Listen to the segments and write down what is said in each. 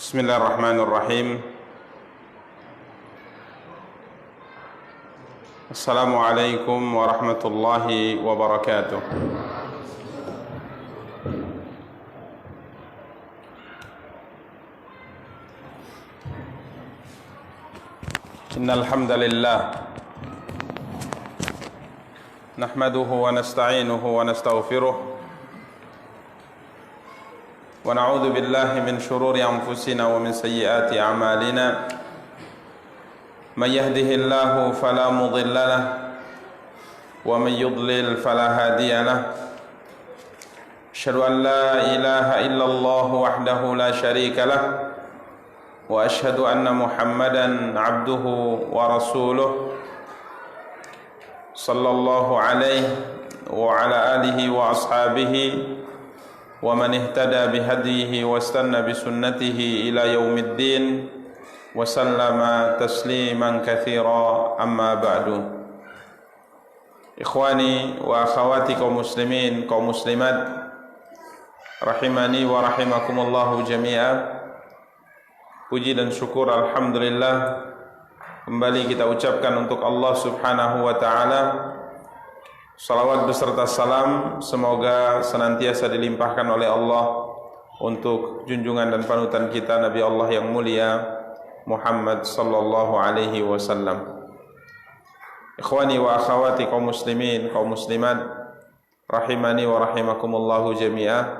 Bismillahirrahmanirrahim. Assalamualaikum warahmatullahi wabarakatuh. Innal hamdalillah nahmaduhu wa nasta'inuhu wa nastaghfiruh wa na'udzu billahi min shururi anfusina wa min sayyiati a'malina. Man yahdihillahu fala mudilla lahu wa man yudlil fala hadiya lahu. Asyhadu an la ilaha illallah wahdahu la syarika lahu wa asyhadu anna Muhammadan abduhu wa rasuluh sallallahu alaihi wa ala alihi wa ashabihi wa man ihtada bihadihi wa istanna bisunnatihi ila yaumiddin wa sallama tasliman katsira, amma ba'du. Ikhwani wa akhawati kaum muslimin, kaum muslimat, rahimani wa rahimakumullahu jami'a. Puji dan syukur alhamdulillah kembali kita ucapkan untuk Allah subhanahu wa ta'ala. Salawat beserta salam semoga senantiasa dilimpahkan oleh Allah untuk junjungan dan panutan kita Nabi Allah yang mulia Muhammad sallallahu alaihi wasallam. Ikhwani wa akhawati kaum muslimin, kaum muslimat, rahimani wa rahimakumullahu jami'ah.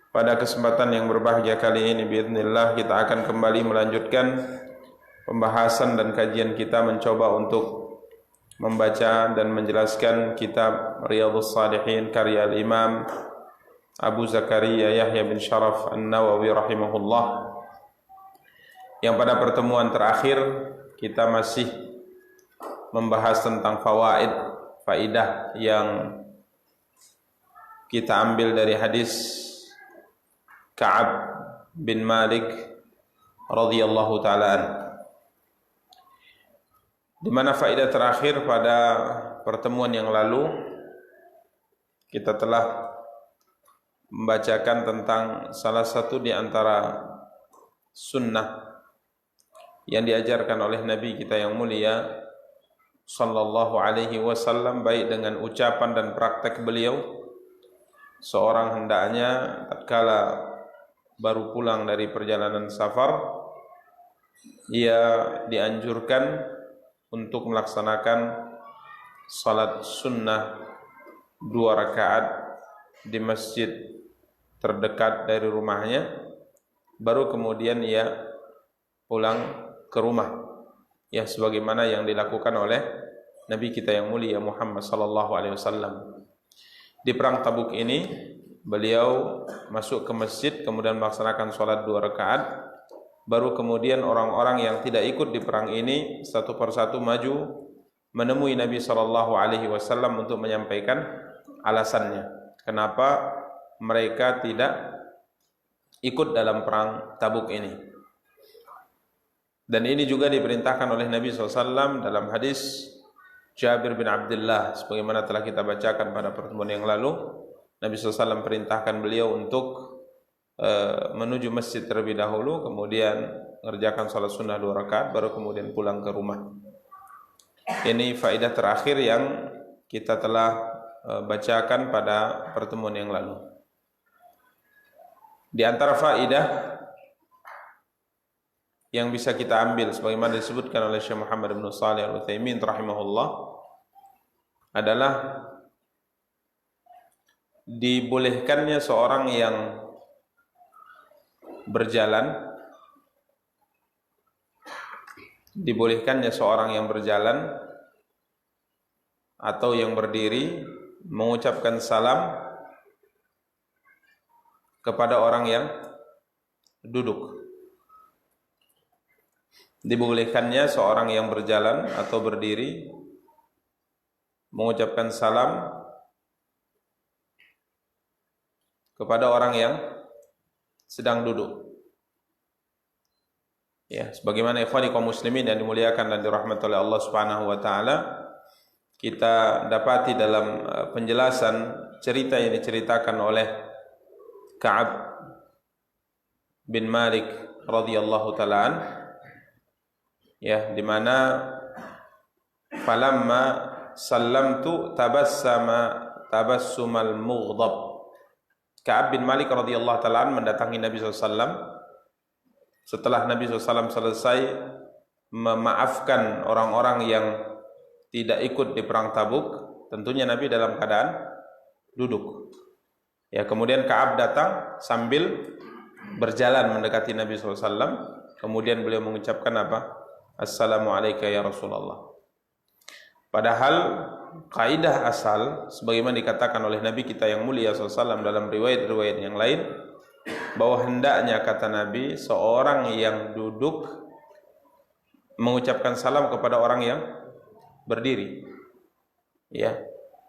Pada kesempatan yang berbahagia kali ini biidznillah kita akan kembali melanjutkan pembahasan dan kajian kita mencoba untuk membaca dan menjelaskan kitab Riyadhus Shalihin karya Imam Abu Zakaria Yahya bin Sharaf An-Nawawi rahimahullah, yang pada pertemuan terakhir kita masih membahas tentang faidah yang kita ambil dari hadis Ka'ab bin Malik radhiyallahu ta'ala anhu, di mana faedah terakhir pada pertemuan yang lalu kita telah membacakan tentang salah satu di antara sunnah yang diajarkan oleh Nabi kita yang mulia sallallahu alaihi wasallam, baik dengan ucapan dan praktek beliau. Seorang hendaknya tatkala baru pulang dari perjalanan safar, ia dianjurkan untuk melaksanakan salat sunnah 2 rakaat di masjid terdekat dari rumahnya, baru kemudian ia pulang ke rumah, ya sebagaimana yang dilakukan oleh Nabi kita yang mulia Muhammad sallallahu alaihi wasallam. Di perang Tabuk ini beliau masuk ke masjid kemudian melaksanakan salat 2 rakaat. Baru kemudian orang-orang yang tidak ikut di perang ini satu persatu maju menemui Nabi SAW untuk menyampaikan alasannya kenapa mereka tidak ikut dalam perang Tabuk ini. Dan ini juga diperintahkan oleh Nabi SAW dalam hadis Jabir bin Abdullah, sebagaimana telah kita bacakan pada pertemuan yang lalu. Nabi SAW perintahkan beliau untuk menuju masjid terlebih dahulu, kemudian mengerjakan salat sunnah 2 rakaat, baru kemudian pulang ke rumah. Ini faedah terakhir yang kita telah bacakan pada pertemuan yang lalu. Di antara faedah yang bisa kita ambil sebagaimana disebutkan oleh Syekh Muhammad bin Shalih Al-Utsaimin rahimahullah adalah dibolehkannya seorang yang berjalan atau yang berdiri mengucapkan salam kepada orang yang duduk. Dibolehkannya seorang yang berjalan atau berdiri mengucapkan salam kepada orang yang sedang duduk. Ya, sebagaimana ikhwani kaum muslimin yang dimuliakan dan dirahmati oleh Allah Subhanahu wa taala, kita dapati dalam penjelasan cerita yang diceritakan oleh Ka'ab bin Malik radhiyallahu taalaan, ya, di mana falamma sallamtu tabassama tabassumal mughdab. Ka'ab bin Malik radhiyallahu taalaan mendatangi Nabi SAW setelah Nabi SAW selesai memaafkan orang-orang yang tidak ikut di perang Tabuk. Tentunya Nabi dalam keadaan duduk. Ya, kemudian Ka'ab datang sambil berjalan mendekati Nabi SAW. Kemudian beliau mengucapkan apa? Assalamualaikum ya Rasulullah. Padahal kaidah asal sebagaimana dikatakan oleh Nabi kita yang mulia SAW dalam riwayat-riwayat yang lain, bahwa hendaknya, kata Nabi, seorang yang duduk mengucapkan salam kepada orang yang berdiri. Ya,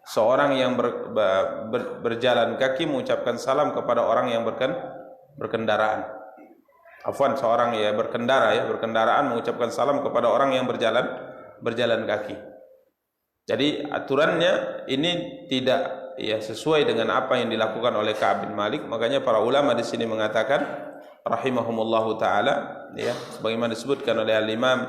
seorang yang berjalan kaki mengucapkan salam kepada orang yang berkendaraan. Afwan, seorang ya berkendaraan mengucapkan salam kepada orang yang berjalan kaki. Jadi aturannya ini tidak sesuai dengan apa yang dilakukan oleh Ka'ab bin Malik. Makanya para ulama di sini mengatakan rahimahumullahu taala, ya, sebagaimana disebutkan oleh Al-Imam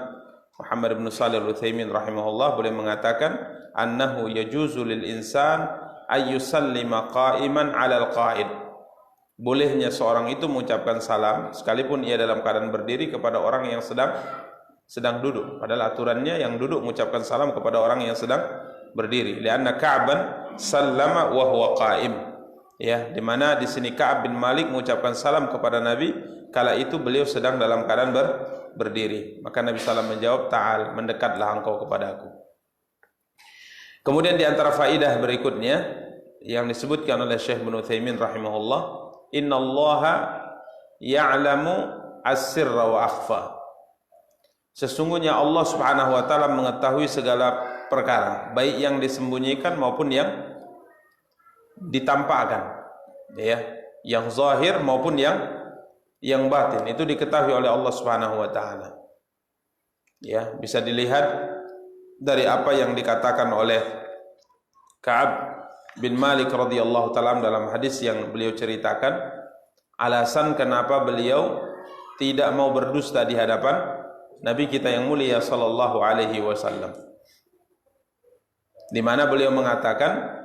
Muhammad bin Shalih Al-Utsaimin rahimahullah, boleh mengatakan annahu yajuzu lil insan ay yusallima qa'iman 'ala al-qa'id. Bolehnya seorang itu mengucapkan salam sekalipun ia dalam keadaan berdiri kepada orang yang sedang duduk. Padahal aturannya yang duduk mengucapkan salam kepada orang yang sedang berdiri. Lianna Ka'ban sallama wa huwa qa'im. Ya, di mana di sini Ka'ab bin Malik mengucapkan salam kepada Nabi kala itu beliau sedang dalam keadaan berdiri. Maka Nabi SAW menjawab, "Ta'al, mendekatlah engkau kepada aku." Kemudian di antara faidah berikutnya yang disebutkan oleh Syekh Ibnu Utsaimin rahimahullah, innallaha ya'lamu as-sirra wa akhfa. Sesungguhnya Allah Subhanahu wa taala mengetahui segala perkara, baik yang disembunyikan maupun yang ditampakkan, ya, yang zahir maupun yang batin, itu diketahui oleh Allah Subhanahu wa taala. Ya, bisa dilihat dari apa yang dikatakan oleh Ka'ab bin Malik radhiyallahu taala dalam hadis yang beliau ceritakan, alasan kenapa beliau tidak mau berdusta di hadapan Nabi kita yang mulia sallallahu alaihi wasallam, di mana beliau mengatakan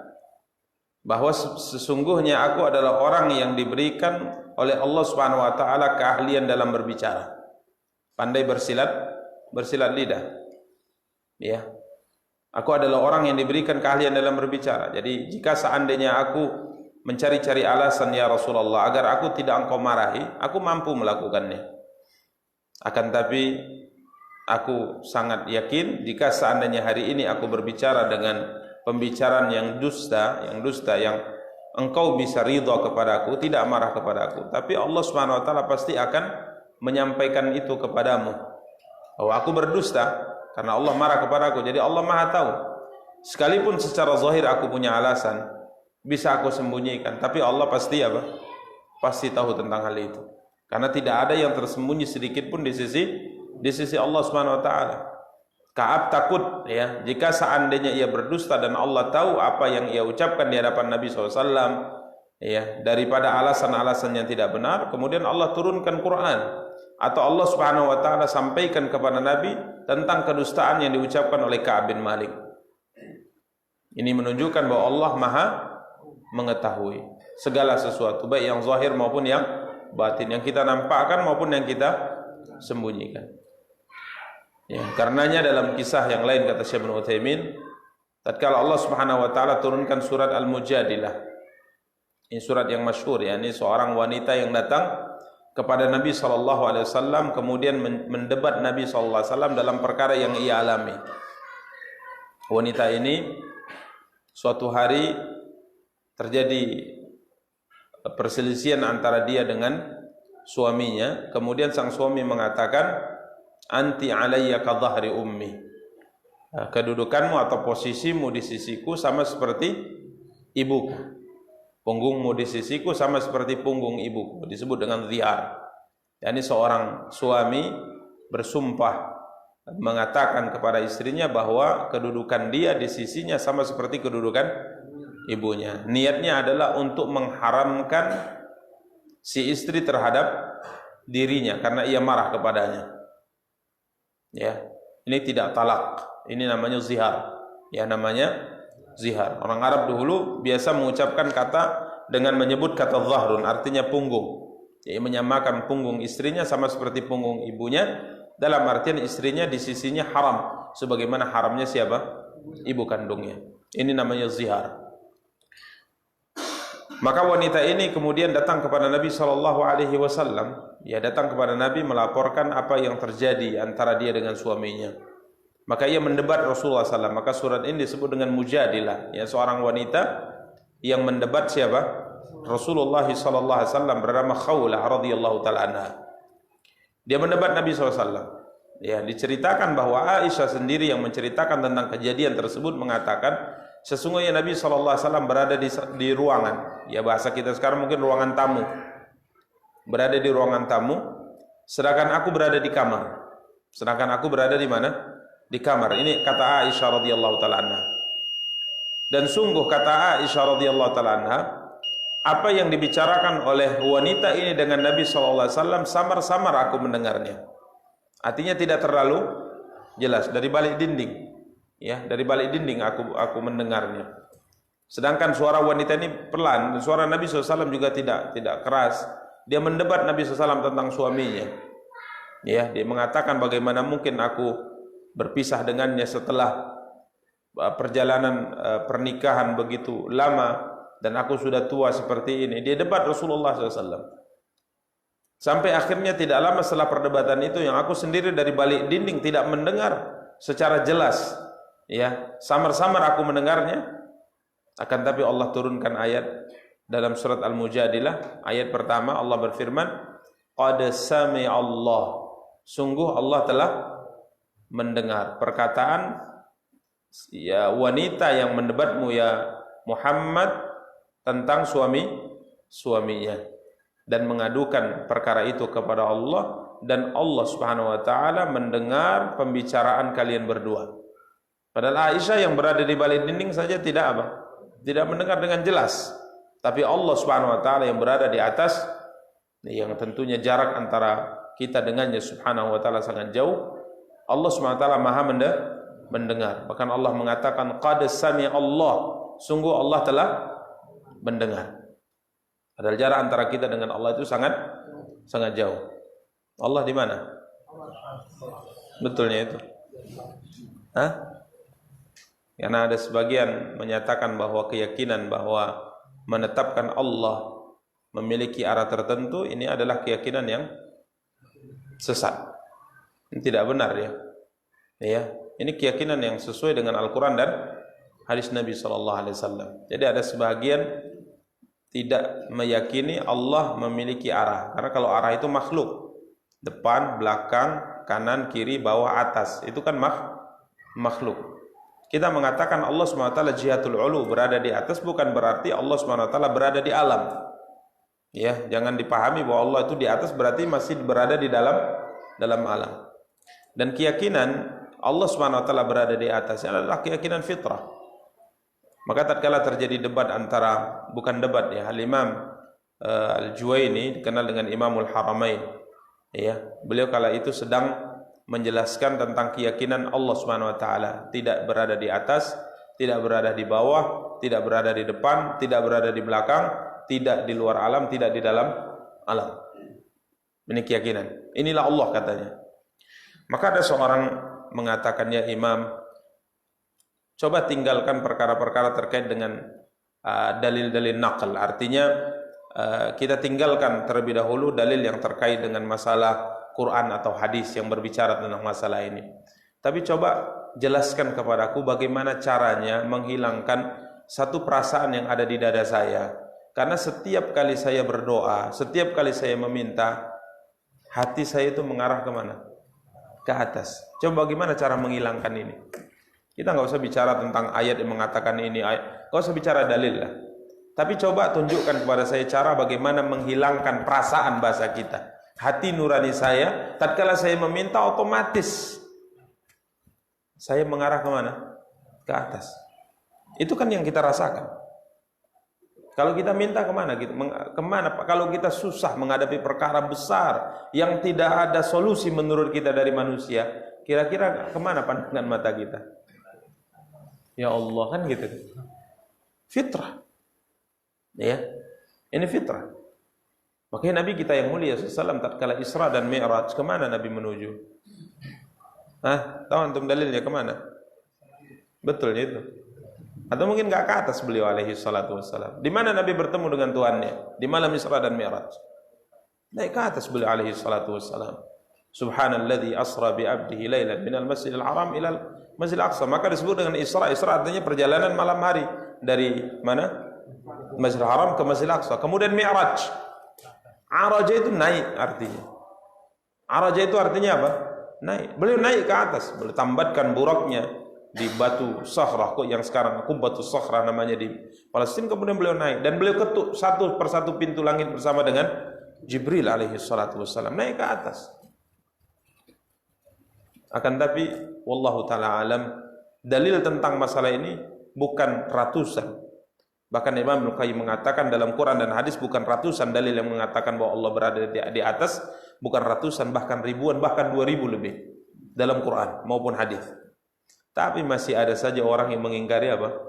bahwa sesungguhnya aku adalah orang yang diberikan oleh Allah Subhanahu wa taala keahlian dalam berbicara, pandai bersilat lidah. Ya, aku adalah orang yang diberikan keahlian dalam berbicara. Jadi jika seandainya aku mencari-cari alasan ya Rasulullah agar aku tidak engkau marahi, aku mampu melakukannya. Akan tapi aku sangat yakin jika seandainya hari ini aku berbicara dengan pembicaraan yang dusta yang engkau bisa ridha kepada aku, tidak marah kepada aku, tapi Allah Subhanahu wa taala pasti akan menyampaikan itu kepadamu bahwa aku berdusta karena Allah marah kepada aku. Jadi Allah Maha tahu. Sekalipun secara zahir aku punya alasan, bisa aku sembunyikan, tapi Allah pasti apa? Pasti tahu tentang hal itu. Karena tidak ada yang tersembunyi sedikit pun di sisi Allah Subhanahu wa taala. Ka'ab takut, ya, jika seandainya ia berdusta dan Allah tahu apa yang ia ucapkan di hadapan Nabi SAW, ya, daripada alasan-alasan yang tidak benar, kemudian Allah turunkan Quran atau Allah Subhanahu wa taala sampaikan kepada Nabi tentang kedustaan yang diucapkan oleh Ka'ab bin Malik. Ini menunjukkan bahwa Allah Maha mengetahui segala sesuatu, baik yang zahir maupun yang batin, yang kita nampakkan maupun yang kita sembunyikan. Ya, karenanya dalam kisah yang lain kata Syekh Ibnu Utsaimin, tatkala Allah Subhanahu wa taala turunkan surat Al-Mujadilah. Ini surat yang masyhur, ya, ini seorang wanita yang datang kepada Nabi sallallahu alaihi wasallam kemudian mendebat Nabi sallallahu alaihi wasallam dalam perkara yang ia alami. Wanita ini suatu hari terjadi perselisihan antara dia dengan suaminya, kemudian sang suami mengatakan, anti alayya ka dhahri ummi, kedudukanmu atau posisimu di sisiku sama seperti ibuku, punggungmu di sisiku sama seperti punggung ibuku, disebut dengan zihar. Yani seorang suami bersumpah mengatakan kepada istrinya bahwa kedudukan dia di sisinya sama seperti kedudukan ibunya. Niatnya adalah untuk mengharamkan si istri terhadap dirinya karena ia marah kepadanya. Ya, ini tidak talak, ini namanya zihar. Ya, namanya zihar. Orang Arab dahulu biasa mengucapkan kata dengan menyebut kata zahrun, artinya punggung. Jadi menyamakan punggung istrinya sama seperti punggung ibunya, dalam artian istrinya di sisinya haram, sebagaimana haramnya siapa? Ibu kandungnya. Ini namanya zihar. Maka wanita ini kemudian datang kepada Nabi SAW. Dia datang kepada Nabi melaporkan apa yang terjadi antara dia dengan suaminya. Maka ia mendebat Rasulullah SAW. Maka surat ini disebut dengan mujadilah. Ya, seorang wanita yang mendebat siapa? Rasulullah SAW bernama Khawlah radhiyallahu taala anha. Dia mendebat Nabi SAW. Ya, diceritakan bahwa Aisyah sendiri yang menceritakan tentang kejadian tersebut mengatakan, sesungguhnya Nabi SAW berada di ruangan. Ya, bahasa kita sekarang mungkin ruangan tamu. Berada di ruangan tamu, sedangkan aku berada di kamar. Sedangkan aku berada di mana? Di kamar. Ini kata Aisyah radhiyallahu taala anha. Dan sungguh kata Aisyah radhiyallahu taala anha, apa yang dibicarakan oleh wanita ini dengan Nabi SAW samar-samar aku mendengarnya. Artinya tidak terlalu jelas, dari balik dinding. Ya, dari balik dinding aku mendengarnya. Sedangkan suara wanita ini pelan, dan suara Nabi SAW juga tidak keras. Dia mendebat Nabi SAW tentang suaminya. Ya, dia mengatakan bagaimana mungkin aku berpisah dengannya setelah perjalanan pernikahan begitu lama dan aku sudah tua seperti ini. Dia debat Rasulullah SAW. Sampai akhirnya tidak lama setelah perdebatan itu yang aku sendiri dari balik dinding tidak mendengar secara jelas. Ya, samar-samar aku mendengarnya. Akan tapi Allah turunkan ayat dalam surat Al-Mujadilah, ayat pertama Allah berfirman, qad sami'a Allah, sungguh Allah telah mendengar perkataan ya wanita yang mendebatmu ya Muhammad tentang suaminya dan mengadukan perkara itu kepada Allah, dan Allah Subhanahu wa taala mendengar pembicaraan kalian berdua. Padahal Aisyah yang berada di balik dinding saja tidak mendengar dengan jelas. Tapi Allah Subhanahu wa taala yang berada di atas, yang tentunya jarak antara kita dengannya Subhanahu wa taala sangat jauh, Allah Subhanahu wa taala Maha mendengar. Bahkan Allah mengatakan qad sami'a Allah, sungguh Allah telah mendengar. Padahal jarak antara kita dengan Allah itu sangat jauh. Allah di mana? Betulnya itu. Karena ada sebagian menyatakan bahwa keyakinan bahwa menetapkan Allah memiliki arah tertentu ini adalah keyakinan yang sesat. Ini tidak benar ya. Ya, ini keyakinan yang sesuai dengan Al-Qur'an dan hadis Nabi SAW. Jadi ada sebagian tidak meyakini Allah memiliki arah, karena kalau arah itu makhluk, depan, belakang, kanan, kiri, bawah, atas, itu kan makhluk. Kita mengatakan Allah SWT jihatul ulu, berada di atas, bukan berarti Allah SWT berada di alam. Ya, jangan dipahami bahwa Allah itu di atas berarti masih berada di dalam alam. Dan keyakinan Allah SWT berada di atas adalah keyakinan fitrah. Maka tatkala terjadi debat antara, bukan debat ya, Al-Imam Al-Juwaini dikenal dengan Imamul Haramain. Ya, beliau kala itu sedang menjelaskan tentang keyakinan Allah Subhanahu wa taala tidak berada di atas, tidak berada di bawah, tidak berada di depan, tidak berada di belakang, tidak di luar alam, tidak di dalam alam. Ini keyakinan. Inilah Allah katanya. Maka ada seorang mengatakan, ya Imam, coba tinggalkan perkara-perkara terkait dengan dalil-dalil naql. Artinya kita tinggalkan terlebih dahulu dalil yang terkait dengan masalah Quran atau hadis yang berbicara tentang masalah ini. Tapi coba jelaskan kepadaku bagaimana caranya menghilangkan satu perasaan yang ada di dada saya. Karena setiap kali saya berdoa, setiap kali saya meminta, hati saya itu mengarah kemana? Ke atas. Coba bagaimana cara menghilangkan ini? Kita nggak usah bicara tentang ayat yang mengatakan ini, nggak usah bicara dalil lah. Tapi coba tunjukkan kepada saya cara bagaimana menghilangkan perasaan bahasa kita. Hati nurani saya, tatkala saya meminta otomatis saya mengarah kemana? Ke atas. Itu kan yang kita rasakan. Kalau kita minta kemana gitu? Kemana? Kalau kita susah menghadapi perkara besar yang tidak ada solusi menurut kita dari manusia, kira-kira kemana pandangan mata kita? Ya Allah, kan gitu. Fitrah. Ya, ini fitrah. Makanya Nabi kita yang mulia SAW tatkala Isra dan Mi'raj, kemana Nabi menuju? Tahu antum dalilnya kemana? Betul itu. Atau mungkin enggak ke atas beliau alaihi salatu wassalam. Di mana Nabi bertemu dengan Tuhannya? Di malam Isra dan Mi'raj. Naik ke atas beliau alaihi salatu wassalam. Subhanalladzi asra bi 'abdihi lailan minal masjidil haram ilal masjidil aqsa. Maka disebut dengan Isra. Isra artinya perjalanan malam hari dari mana? Masjidil Haram ke Masjidil Aqsa. Kemudian Mi'raj. Araja itu naik artinya. Araja itu artinya apa? Naik. Beliau naik ke atas, beliau tambatkan buraknya di batu Sakhrah, kok yang sekarang batu Sakhrah namanya di Palestina. Kemudian beliau naik dan beliau ketuk satu persatu pintu langit bersama dengan Jibril alaihi salatu wassalam, naik ke atas. Akan tapi wallahu taala alam, dalil tentang masalah ini bukan ratusan. Bahkan Imam Ibnu Qayyim mengatakan dalam Quran dan hadis bukan ratusan dalil yang mengatakan bahwa Allah berada di atas, bukan ratusan, bahkan ribuan, bahkan 2000 lebih dalam Quran maupun hadis. Tapi masih ada saja orang yang mengingkari apa?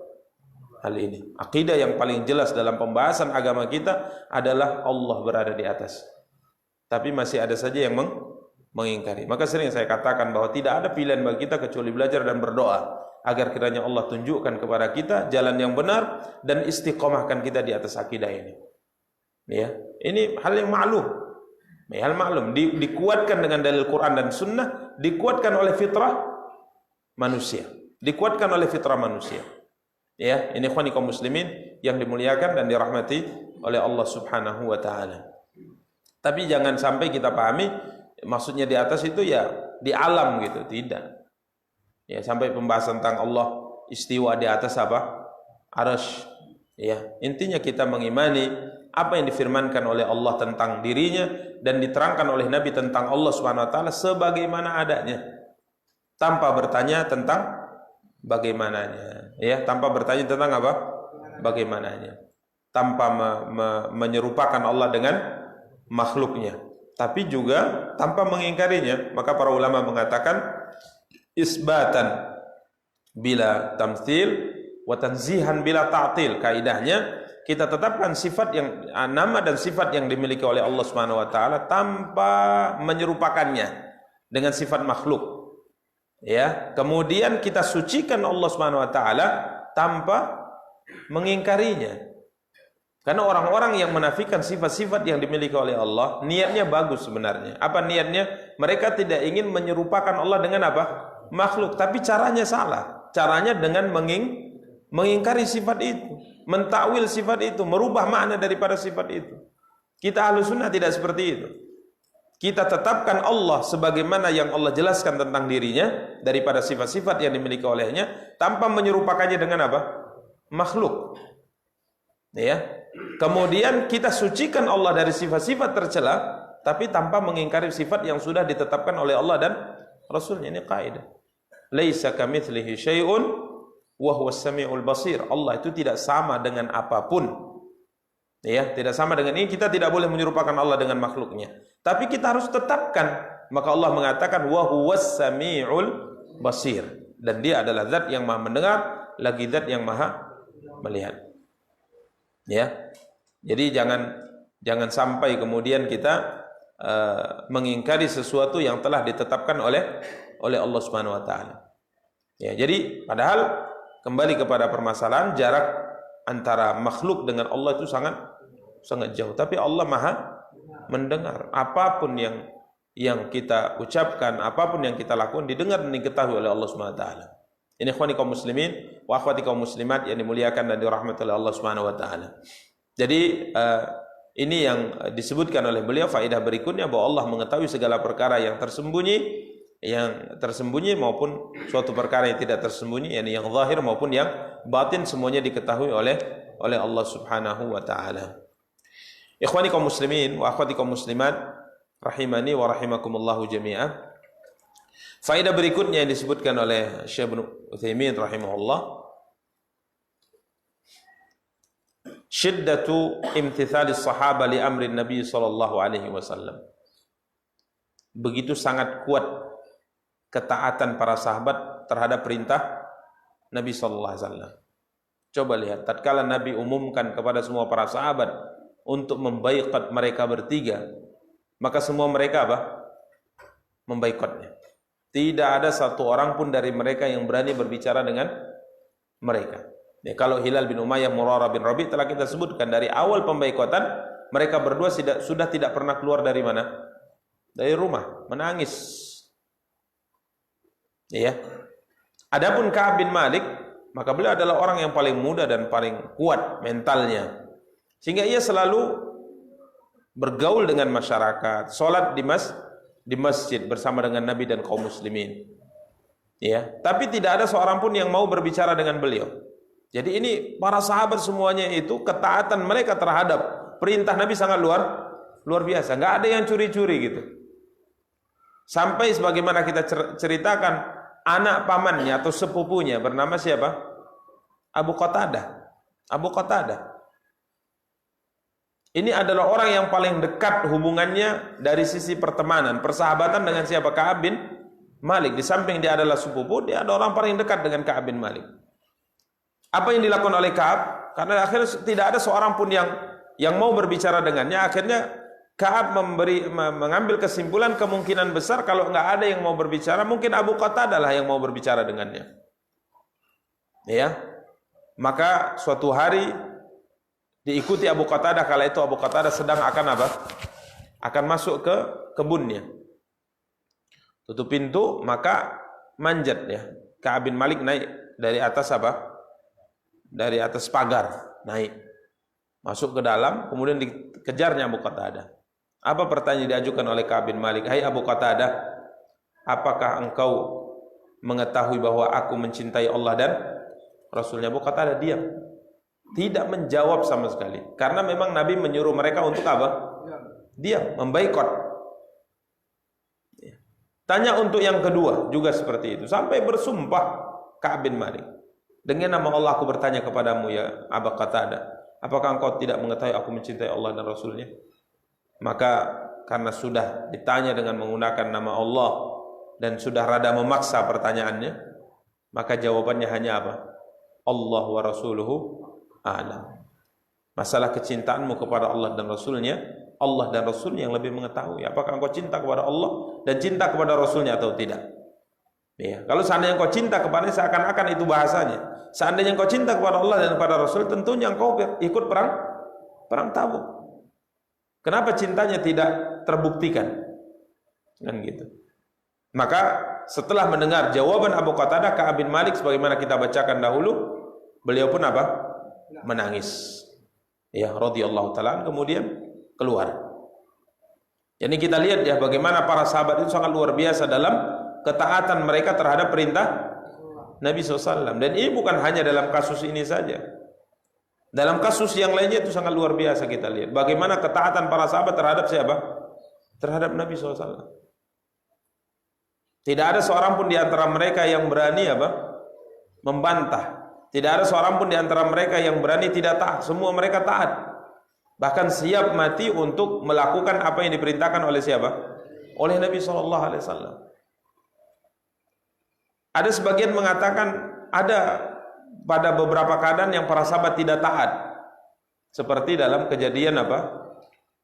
Hal ini. Akidah yang paling jelas dalam pembahasan agama kita adalah Allah berada di atas. Tapi masih ada saja yang mengingkari. Maka sering saya katakan bahwa tidak ada pilihan bagi kita kecuali belajar dan berdoa agar kiranya Allah tunjukkan kepada kita jalan yang benar dan istiqomahkan kita di atas akidah ini. Ya, ini hal yang maklum. Hal maklum dikuatkan dengan dalil Quran dan Sunnah, dikuatkan oleh fitrah manusia, dikuatkan oleh fitrah manusia. Ya, ini ikhwani kaum muslimin yang dimuliakan dan dirahmati oleh Allah Subhanahu wa taala. Tapi jangan sampai kita pahami maksudnya di atas itu ya di alam gitu, tidak. Ya, sampai pembahasan tentang Allah istiwa di atas apa? Arsy. Ya, intinya kita mengimani apa yang difirmankan oleh Allah tentang dirinya dan diterangkan oleh Nabi tentang Allah Subhanahu wa taala sebagaimana adanya. Tanpa bertanya tentang bagaimananya, ya, tanpa bertanya tentang apa? Bagaimananya. Tanpa menyerupakan Allah dengan makhluknya, tapi juga tanpa mengingkarinya. Maka para ulama mengatakan isbatan bila tamtsil wa tanzihan bila ta'til. Kaidahnya kita tetapkan sifat yang nama dan sifat yang dimiliki oleh Allah Subhanahu wa taala tanpa menyerupakannya dengan sifat makhluk. Ya, kemudian kita sucikan Allah Subhanahu wa taala tanpa mengingkarinya. Karena orang-orang yang menafikan sifat-sifat yang dimiliki oleh Allah, niatnya bagus sebenarnya. Apa niatnya? Mereka tidak ingin menyerupakan Allah dengan apa? Makhluk, tapi caranya salah. Caranya dengan mengingkari sifat itu, mentakwil sifat itu, merubah makna daripada sifat itu. Kita Ahlus Sunnah tidak seperti itu. Kita tetapkan Allah sebagaimana yang Allah jelaskan tentang dirinya daripada sifat-sifat yang dimiliki olehnya tanpa menyerupakannya dengan apa? Makhluk. Ya. Kemudian kita sucikan Allah dari sifat-sifat tercela tapi tanpa mengingkari sifat yang sudah ditetapkan oleh Allah dan Rasulnya. Ini kaidah. Laisa kamitslihi syai'un wa huwas samiul basir. Allah itu tidak sama dengan apapun. Ya, tidak sama dengan ini. Kita tidak boleh menyerupakan Allah dengan makhluknya. Tapi kita harus tetapkan. Maka Allah mengatakan wa huwas samiul basir. Dan dia adalah zat yang maha mendengar, lagi zat yang maha melihat. Ya. Jadi jangan sampai kemudian kita mengingkari sesuatu yang telah ditetapkan oleh Allah Subhanahu wa taala. Ya, jadi padahal kembali kepada permasalahan jarak antara makhluk dengan Allah itu sangat jauh, tapi Allah Maha mendengar. Apapun yang kita ucapkan, apapun yang kita lakukan didengar dan diketahui oleh Allah Subhanahu wa taala. Ini ikhwani kaum muslimin wa akhwati kaum muslimat yang dimuliakan dan dirahmati oleh Allah Subhanahu wa taala. Jadi ini yang disebutkan oleh beliau faedah berikutnya bahwa Allah mengetahui segala perkara yang tersembunyi maupun suatu perkara yang tidak tersembunyi, yakni yang zahir maupun yang batin, semuanya diketahui oleh Allah Subhanahu wa taala. Ikhwani kaum muslimin wa akhwati kaum muslimat rahimani wa rahimakumullah jami'an. Faedah berikutnya yang disebutkan oleh Syekh Ibnu Utsaimin rahimahullah, syiddatu imtithalis sahaba li amrin Nabi sallallahu alaihi wasallam. Begitu sangat kuat ketaatan para sahabat terhadap perintah Nabi sallallahu alaihi wasallam. Coba lihat, tatkala Nabi umumkan kepada semua para sahabat untuk membaikot mereka bertiga, maka semua mereka apa? Membaikotnya. Tidak ada satu orang pun dari mereka yang berani berbicara dengan mereka. Ya, kalau Hilal bin Umayyah, Murarah bin Rabi' telah kita sebutkan dari awal pembaikotan, mereka berdua sudah tidak pernah keluar dari mana? Dari rumah, menangis. Ya. Adapun Ka'ab bin Malik, maka beliau adalah orang yang paling muda dan paling kuat mentalnya. Sehingga ia selalu bergaul dengan masyarakat, salat di masjid bersama dengan Nabi dan kaum muslimin. Ya, tapi tidak ada seorang pun yang mau berbicara dengan beliau. Jadi ini para sahabat semuanya itu ketaatan mereka terhadap perintah Nabi sangat luar biasa. Nggak ada yang curi-curi gitu. Sampai sebagaimana kita ceritakan, anak pamannya atau sepupunya bernama siapa? Abu Qatadah. Abu Qatadah. Ini adalah orang yang paling dekat hubungannya dari sisi pertemanan, persahabatan dengan siapa? Ka'ab bin Malik. Di samping dia adalah sepupu, dia ada orang paling dekat dengan Ka'ab bin Malik. Apa yang dilakukan oleh Ka'ab? Karena akhirnya tidak ada seorang pun yang mau berbicara dengannya. Akhirnya Ka'ab mengambil kesimpulan kemungkinan besar kalau nggak ada yang mau berbicara, mungkin Abu Qatadah lah yang mau berbicara dengannya. Ya, maka suatu hari diikuti Abu Qatadah. Kala itu Abu Qatadah sedang akan apa? Akan masuk ke kebunnya. Tutup pintu, maka manjat ya. Ka'ab bin Malik naik dari atas apa? Dari atas pagar naik, masuk ke dalam, kemudian dikejarnya Abu Qatadah. Apa pertanyaan diajukan oleh Ka'ab bin Malik? Hai Abu Qatadah, apakah engkau mengetahui bahwa aku mencintai Allah dan Rasulnya? Abu Qatadah diam, tidak menjawab sama sekali, karena memang Nabi menyuruh mereka untuk apa? Diam, membaikot. Tanya untuk yang kedua juga seperti itu, sampai bersumpah Ka'ab bin Malik, dengan nama Allah aku bertanya kepadamu ya Abu Qatadah, apakah engkau tidak mengetahui aku mencintai Allah dan Rasulnya? Maka karena sudah ditanya dengan menggunakan nama Allah dan sudah rada memaksa pertanyaannya, maka jawabannya hanya apa? Allah wa rasuluhu a'lam. Masalah kecintaanmu kepada Allah dan Rasulnya, Allah dan Rasulnya yang lebih mengetahui. Apakah engkau cinta kepada Allah dan cinta kepada Rasulnya atau tidak? Ya, kalau seandainya engkau cinta kepadanya, seakan-akan itu bahasanya. Seandainya engkau cinta kepada Allah dan kepada Rasul, tentunya engkau ikut perang Tabuk. Kenapa cintanya tidak terbuktikan? Kan gitu. Maka setelah mendengar jawaban Abu Qatadah, Ka'ab bin Malik sebagaimana kita bacakan dahulu, beliau pun apa? Menangis. Ya, radhiyallahu ta'ala, kemudian keluar. Jadi kita lihat ya bagaimana para sahabat itu sangat luar biasa dalam ketaatan mereka terhadap perintah Nabi SAW. Dan ini bukan hanya dalam kasus ini saja. Dalam kasus yang lainnya itu sangat luar biasa kita lihat. Bagaimana ketaatan para sahabat terhadap siapa? Terhadap Nabi SAW. Tidak ada seorang pun di antara mereka yang berani apa? Membantah. Tidak ada seorang pun di antara mereka yang berani tidak taat. Semua mereka taat. Bahkan siap mati untuk melakukan apa yang diperintahkan oleh siapa? Oleh Nabi SAW. Ada sebagian mengatakan ada pada beberapa keadaan yang para sahabat tidak taat, seperti dalam kejadian apa?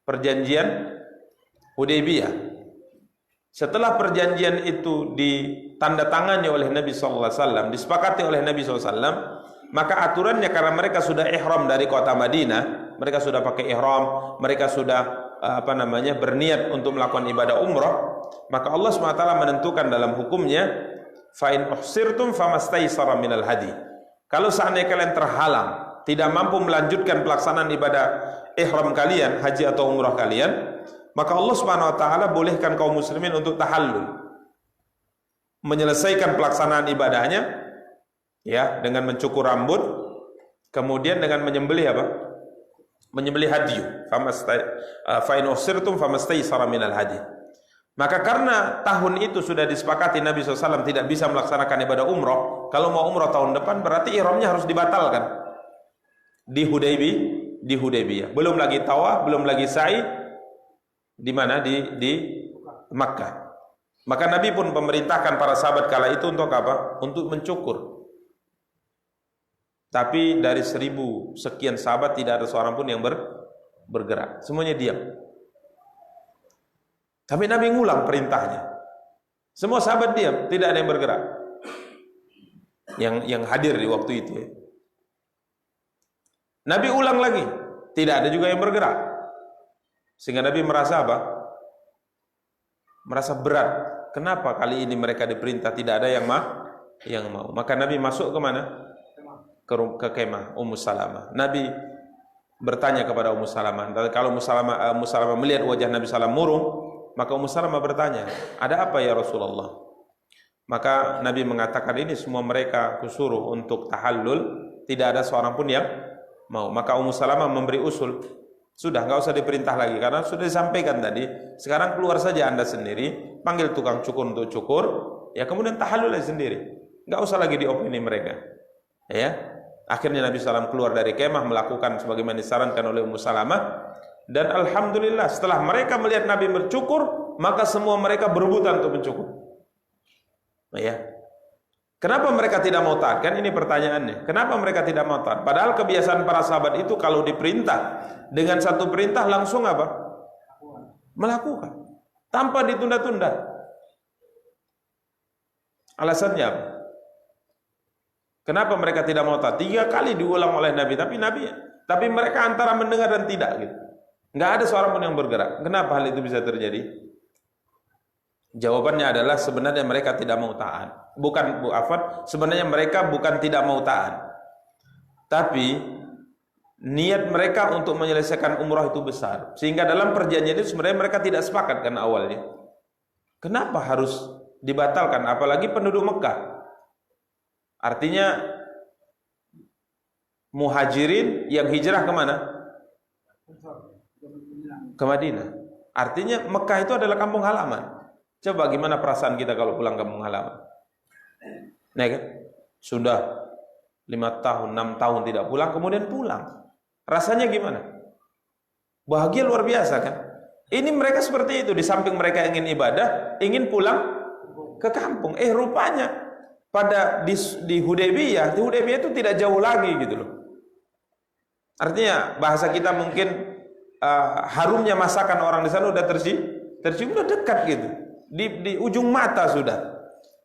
Perjanjian Hudaybiyah. Setelah perjanjian itu ditandatangani oleh Nabi SAW, disepakati oleh Nabi SAW, maka aturannya karena mereka sudah ihram dari kota Madinah, mereka sudah pakai ihram, mereka sudah berniat untuk melakukan ibadah umrah, maka Allah SWT menentukan dalam hukumnya, fa in uhsirtum famastaysara minal hadi. Kalau seandainya kalian terhalang, tidak mampu melanjutkan pelaksanaan ibadah ihram kalian, haji atau umrah kalian, maka Allah Subhanahu wa taala bolehkan kaum muslimin untuk tahallul. Menyelesaikan pelaksanaan ibadahnya ya dengan mencukur rambut, kemudian dengan menyembelih apa? Menyembelih hadyu. Fa in usirtum famastaysara minal hadi. Maka karena tahun itu sudah disepakati Nabi SAW tidak bisa melaksanakan ibadah umrah, kalau mau umrah tahun depan berarti ihramnya harus dibatalkan di di Hudaybiyah. Belum lagi tawaf, belum lagi sa'i di mana? Di Makkah. Maka Nabi pun memerintahkan para sahabat kala itu untuk apa? Untuk mencukur. Tapi dari 1000 sekian sahabat tidak ada seorang pun yang bergerak. Semuanya diam. Tapi Nabi ngulang perintahnya. Semua sahabat diam, tidak ada yang bergerak. Yang hadir di waktu itu ya. Nabi ulang lagi, tidak ada juga yang bergerak. Sehingga Nabi merasa apa? Merasa berat. Kenapa kali ini mereka diperintah tidak ada yang mau? Maka Nabi masuk ke mana? Ke kemah Ummu Salamah. Nabi bertanya kepada Ummu Salamah. Dan kalau Ummu Salamah melihat wajah Nabi SAW murung, maka Ummu Salamah bertanya, ada apa ya Rasulullah? Maka Nabi mengatakan, ini semua mereka kusuruh untuk tahallul, tidak ada seorang pun yang mau. Maka Ummu Salamah memberi usul, sudah nggak usah diperintah lagi karena sudah disampaikan tadi. Sekarang keluar saja Anda sendiri, panggil tukang cukur untuk cukur, ya kemudian tahallul sendiri. Nggak usah lagi diopini mereka. Ya, akhirnya Nabi SAW keluar dari kemah melakukan sebagaimana disarankan oleh Ummu Salamah. Dan alhamdulillah setelah mereka melihat Nabi bercukur, maka semua mereka berebutan untuk mencukur. Ya. Kenapa mereka tidak mau taat? Kan ini pertanyaannya. Kenapa mereka tidak mau taat? Padahal kebiasaan para sahabat itu kalau diperintah dengan satu perintah langsung apa? Melakukan. Tanpa ditunda-tunda. Alasannya apa? Kenapa mereka tidak mau taat? 3 kali diulang oleh Nabi, tapi mereka antara mendengar dan tidak gitu. Nggak ada seorang pun yang bergerak. Kenapa hal itu bisa terjadi? Jawabannya adalah sebenarnya mereka tidak mau taat. Sebenarnya mereka bukan tidak mau taat. Tapi niat mereka untuk menyelesaikan umrah itu besar. Sehingga dalam perjanjian itu sebenarnya mereka tidak sepakat kan awalnya. Kenapa harus dibatalkan? Apalagi penduduk Mekah. Artinya muhajirin yang hijrah kemana? Ke Madinah. Artinya Mekah itu adalah kampung halaman. Coba gimana perasaan kita kalau pulang kampung halaman? Nah kan? Sudah 5 tahun, 6 tahun tidak pulang, kemudian pulang. Rasanya gimana? Bahagia luar biasa kan? Ini mereka seperti itu. Di samping mereka ingin ibadah, ingin pulang ke kampung. Rupanya pada di Hudaybiyah itu tidak jauh lagi gitu loh. Artinya bahasa kita mungkin harumnya masakan orang di sana udah tercium udah dekat gitu. Di ujung mata sudah.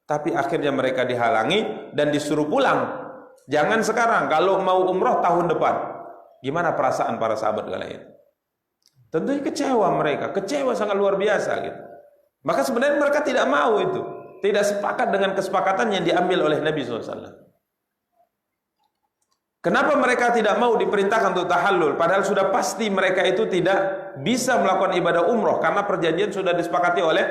Tapi akhirnya mereka dihalangi dan disuruh pulang. Jangan sekarang, kalau mau umroh tahun depan. Gimana perasaan para sahabat kala itu? Tentunya kecewa mereka, kecewa sangat luar biasa gitu. Maka sebenarnya mereka tidak mau itu, tidak sepakat dengan kesepakatan yang diambil oleh Nabi SAW. Kenapa mereka tidak mau diperintahkan untuk tahallul? Padahal sudah pasti mereka itu tidak bisa melakukan ibadah umroh karena perjanjian sudah disepakati oleh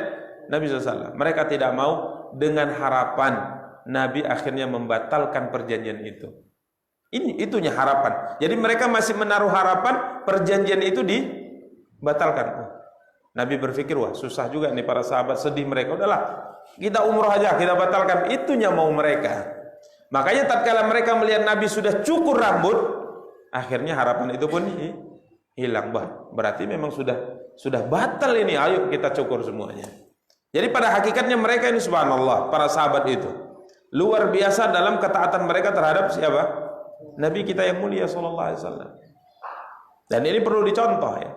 Nabi SAW. Mereka tidak mau dengan harapan Nabi akhirnya membatalkan perjanjian itu. Itunya harapan. Jadi mereka masih menaruh harapan perjanjian itu dibatalkan. Nabi berpikir, wah susah juga nih para sahabat, sedih mereka. Udahlah, kita umroh aja, kita batalkan. Itunya mau mereka. Makanya tatkala mereka melihat Nabi sudah cukur rambut, akhirnya harapan itu pun hilang. Berarti memang sudah batal ini. Ayo kita cukur semuanya. Jadi pada hakikatnya mereka ini subhanallah, para sahabat itu luar biasa dalam ketaatan mereka terhadap siapa? Nabi kita yang mulia sallallahu alaihi wasallam. Dan ini perlu dicontoh ya.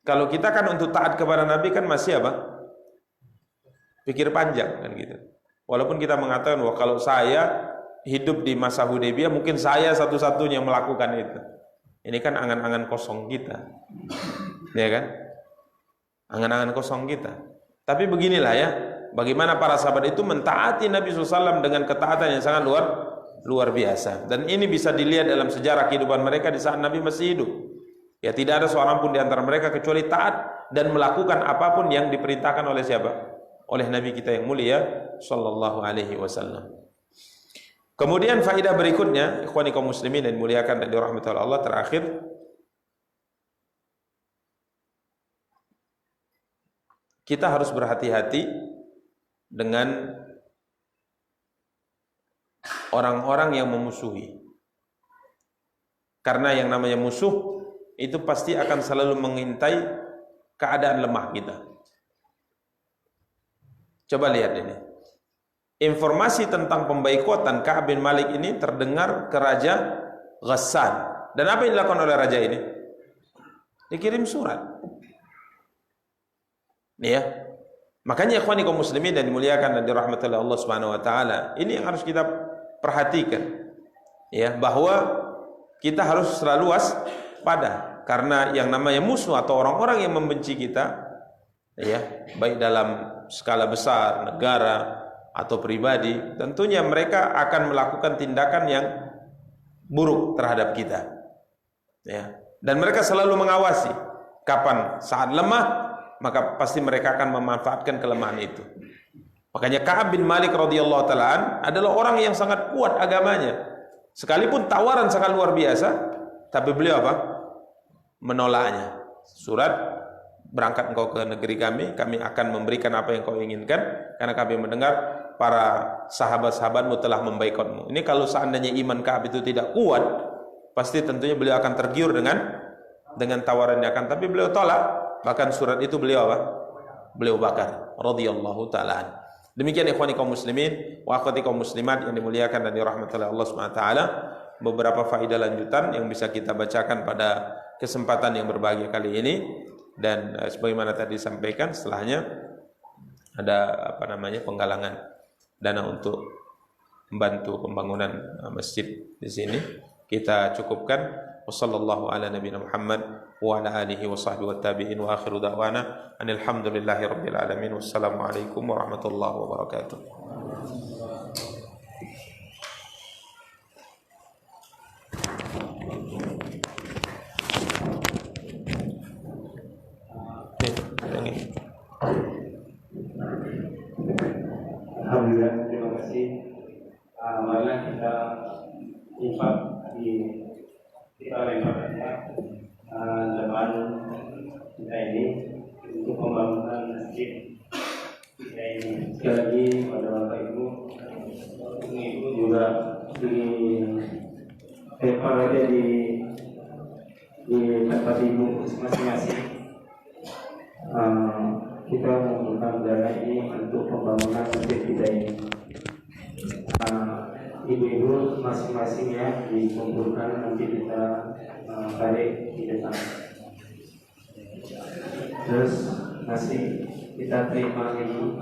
Kalau kita kan untuk taat kepada Nabi kan masih apa? Pikir panjang kan gitu. Walaupun kita mengatakan wah kalau saya hidup di masa Hudaybiyah mungkin saya satu-satunya yang melakukan itu. Ini kan angan-angan kosong kita. Ya kan? Angan-angan kosong kita. Tapi beginilah ya, bagaimana para sahabat itu mentaati Nabi SAW dengan ketaatan yang sangat luar biasa. Dan ini bisa dilihat dalam sejarah kehidupan mereka di saat Nabi masih hidup. Ya tidak ada seorang pun di antara mereka kecuali taat dan melakukan apapun yang diperintahkan oleh siapa? Oleh Nabi kita yang mulia sallallahu alaihi wasallam. Kemudian faedah berikutnya, ikhwani kaum muslimin dan dimuliakan dan dirahmati Allah, terakhir kita harus berhati-hati dengan orang-orang yang memusuhi. Karena yang namanya musuh itu pasti akan selalu mengintai keadaan lemah kita. Coba lihat ini. Informasi tentang pemboikotan Ka'ab bin Malik ini terdengar ke Raja Ghassan. Dan apa yang dilakukan oleh raja ini? Dikirim surat. Nih ya. Makanya ikhwani kaum muslimin dan dimuliakan dan dirahmati oleh Allah Subhanahu wa taala, ini yang harus kita perhatikan. Ya, bahwa kita harus selalu waspada karena yang namanya musuh atau orang-orang yang membenci kita, ya, baik dalam skala besar, negara atau pribadi, tentunya mereka akan melakukan tindakan yang buruk terhadap kita. Ya. Dan mereka selalu mengawasi kapan saat lemah, maka pasti mereka akan memanfaatkan kelemahan itu. Makanya Ka'ab bin Malik radhiyallahu taala adalah orang yang sangat kuat agamanya. Sekalipun tawaran sangat luar biasa, tapi beliau apa? Menolaknya. Surat, berangkat engkau ke negeri kami akan memberikan apa yang kau inginkan, karena kami mendengar para sahabat-sahabatmu telah memboikotmu. Ini kalau seandainya iman Ka'ab itu tidak kuat, pasti tentunya beliau akan tergiur dengan tawarannya, akan tapi beliau tolak. Bahkan surat itu beliau apa? Beliau bakar radhiyallahu taala. Demikian ikhwani kaum muslimin wa akhwati kaum muslimat yang dimuliakan dan dirahmati oleh Allah Subhanahu wa taala, beberapa faedah lanjutan yang bisa kita bacakan pada kesempatan yang berbahagia kali ini. Dan sebagaimana tadi disampaikan, setelahnya ada penggalangan dana untuk membantu pembangunan masjid di sini. Kita cukupkan. Wassallallahu ala nabiyina Muhammad wa ala alihi wa sahbihi wa tabi'in wa akhiru da'wana anil hamdulillahi rabbil alamin. Wassalamualaikum warahmatullahi wabarakatuh. Alhamdulillah, terima kasih. Marilah kita infak kita lemparkan depan kita ini untuk pembangunan masjid kita ini. Sekali lagi pada Bapak Ibu juga di lempar aja di tempat Ibu masing-masing. Kita mengumpulkan dana ini untuk pembangunan masjid kita ini. Ibu-ibu masing-masing ya dikumpulkan, nanti kita tarik di depan. Terus masih kita terima ini